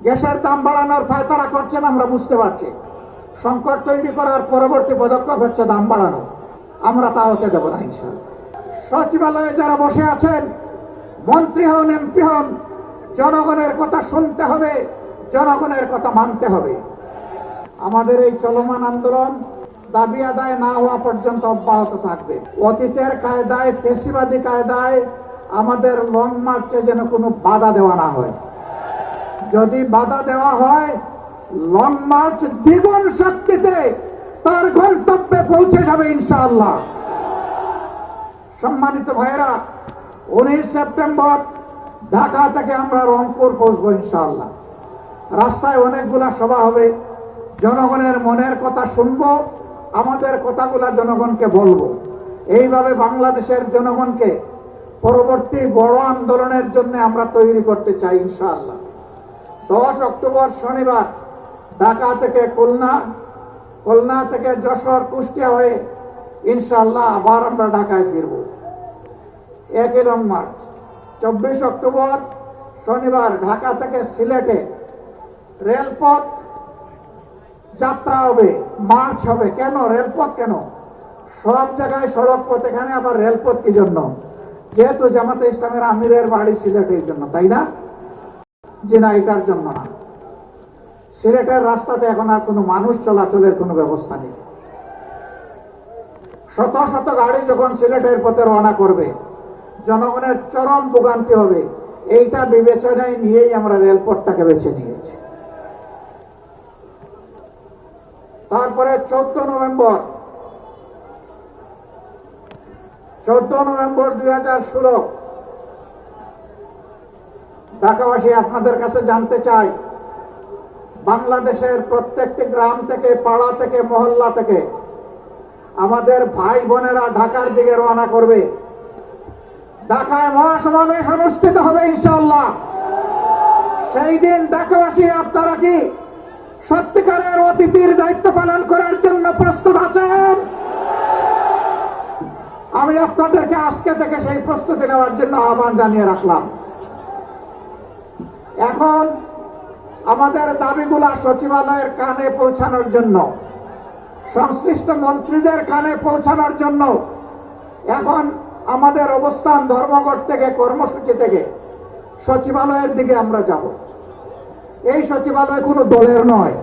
গ্যাসের দাম বাড়ানোর ফায়তারা করছেন আমরা বুঝতে পারছি। সংকট তৈরি করার পরবর্তী পদক্ষেপ হচ্ছে দাম বাড়ানো। আমরা তা হতে দেব না ইনশাআল্লাহ। সচিবালয়ে যারা বসে আছেন, মন্ত্রী হন, এমপি হন, জনগণের কথা শুনতে হবে, জনগণের কথা মানতে হবে। আমাদের এই চলমান আন্দোলন দাবি আদায় না হওয়া পর্যন্ত অব্যাহত থাকবে। অতীতের কায়দায়, ফেসিবাদী কায়দায় আমাদের লং মার্চে যেন কোনো বাধা দেওয়া না হয়। যদি বাধা দেওয়া হয়, লং মার্চ দ্বিগুণ শক্তিতে তার গন্তব্যে পৌঁছে যাবে ইনশাআল্লাহ। সম্মানিত ভাইয়েরা, 19 সেপ্টেম্বর ঢাকা থেকে আমরা রংপুর পৌঁছবো ইনশাআল্লাহ। রাস্তায় অনেকগুলা সভা হবে, জনগণের মনের কথা শুনবো, আমাদের কথাগুলা জনগণকে বলবো। এইভাবে বাংলাদেশের জনগণকে পরবর্তী বড় আন্দোলনের জন্য আমরা তৈরি করতে চাই ইনশাআল্লাহ। 10 অক্টোবর শনিবার ঢাকা থেকে খুলনা, খুলনা থেকে যশোর, কুষ্টিয়া হয়ে ইনশাআল্লাহ আবার আমরা ঢাকায় ফিরব। একই লং মার্চ 24 অক্টোবর শনিবার ঢাকা থেকে সিলেটে রেলপথ যাত্রা হবে, মার্চ হবে। কেন রেলপথ? কেন সব জায়গায় সড়ক পথ, এখানে আবার রেলপথ কি জন্য? যেহেতু জামাতে ইসলামের আমিরের বাড়ি সিলেটে, এই জন্য, তাই না? জি না, এটার জন্য না। সিলেটের রাস্তাতে এখন আর কোনো মানুষ চলাচলের কোনো ব্যবস্থা নেই। শত শত গাড়ি যখন সিলেটের পথে রওনা করবে, জনগণের চরম ভোগান্তি হবে। এইটা বিবেচনায় নিয়েই আমরা রেলপথটাকে বেছে নিয়েছি। তারপরে 14 নভেম্বর 2016 ঢাকাবাসী, আপনাদের কাছে জানতে চাই, বাংলাদেশের প্রত্যেকটি গ্রাম থেকে, পাড়া থেকে, মহল্লা থেকে আমাদের ভাই বোনেরা ঢাকার দিকে রওনা করবে। ঢাকায় মহাসমাবেশ অনুষ্ঠিত হবে ইনশাআল্লাহ। সেই দিন ঢাকাবাসী, আপনারা কি সত্যিকারের অতিথির দায়িত্ব পালন করার জন্য প্রস্তুত আছেন? আমি আপনাদেরকে আজকে থেকে সেই প্রস্তুতি নেওয়ার জন্য আহ্বান জানিয়ে রাখলাম। এখন আমাদের দাবিগুলা সচিবালয়ের কানে পৌঁছানোর জন্য, সংশ্লিষ্ট মন্ত্রীদের কানে পৌঁছানোর জন্য এখন আমাদের অবস্থান ধর্মঘট থেকে, কর্মসূচি থেকে সচিবালয়ের দিকে আমরা যাব। এই সচিবালয় কোনো দলের নয়।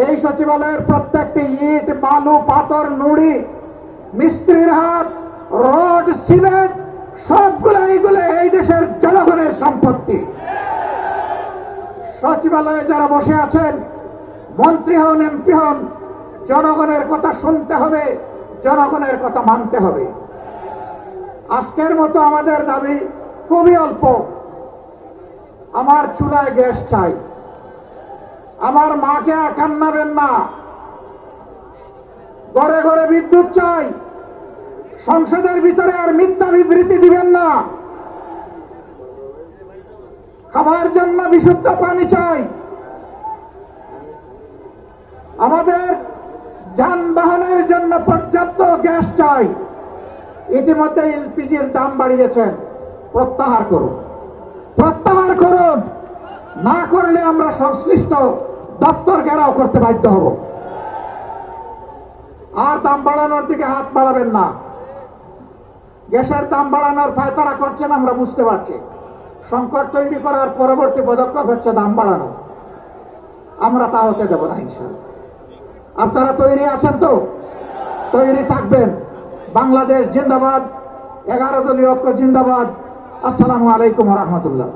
এই সচিবালয়ের প্রত্যেকটি ইট, বালু, পাথর, নুড়ি, মিস্ত্রির হাত, রড, সিমেন্ট, সবগুলো এইগুলো এই দেশের জনগণের সম্পত্তি। সচিবালয়ে যারা বসে আছেন, মন্ত্রী হন, এমপি হন, জনগণের কথা শুনতে হবে, জনগণের কথা মানতে হবে। আজকের মতো আমাদের দাবি খুবই অল্প। আমার চুলায় গ্যাস চাই, আমার মাকে আর কান্নাবেন না, ঘরে ঘরে বিদ্যুৎ চাই, সংসদের ভিতরে আর মিথ্যা বিবৃতি দিবেন না, খাবার জন্য বিশুদ্ধ পানি চাই, আমাদের যানবাহনের জন্য পর্যাপ্ত গ্যাস চাই। ইতিমধ্যে এলপিজির দাম বাড়িয়েছেন, প্রত্যাহার করুন, প্রত্যাহার করুন। না করলে আমরা সংশ্লিষ্ট দপ্তর ঘেরাও করতে বাধ্য হব। আর দাম বাড়ানোর দিকে হাত বাড়াবেন না। গ্যাসের দাম বাড়ানোর ফায়তারা করছেন আমরা বুঝতে পারছি। সংকট তৈরি করার পরবর্তী পদক্ষেপ হচ্ছে দাম বাড়ানো। আমরা তা হতে দেব না ইনশাআল্লাহ। আপনারা তৈরি আছেন তো? তৈরি থাকবেন। বাংলাদেশ জিন্দাবাদ, 11 দলীয় ঐক্য জিন্দাবাদ। আসসালামু আলাইকুম ওয়া রাহমাতুল্লাহ।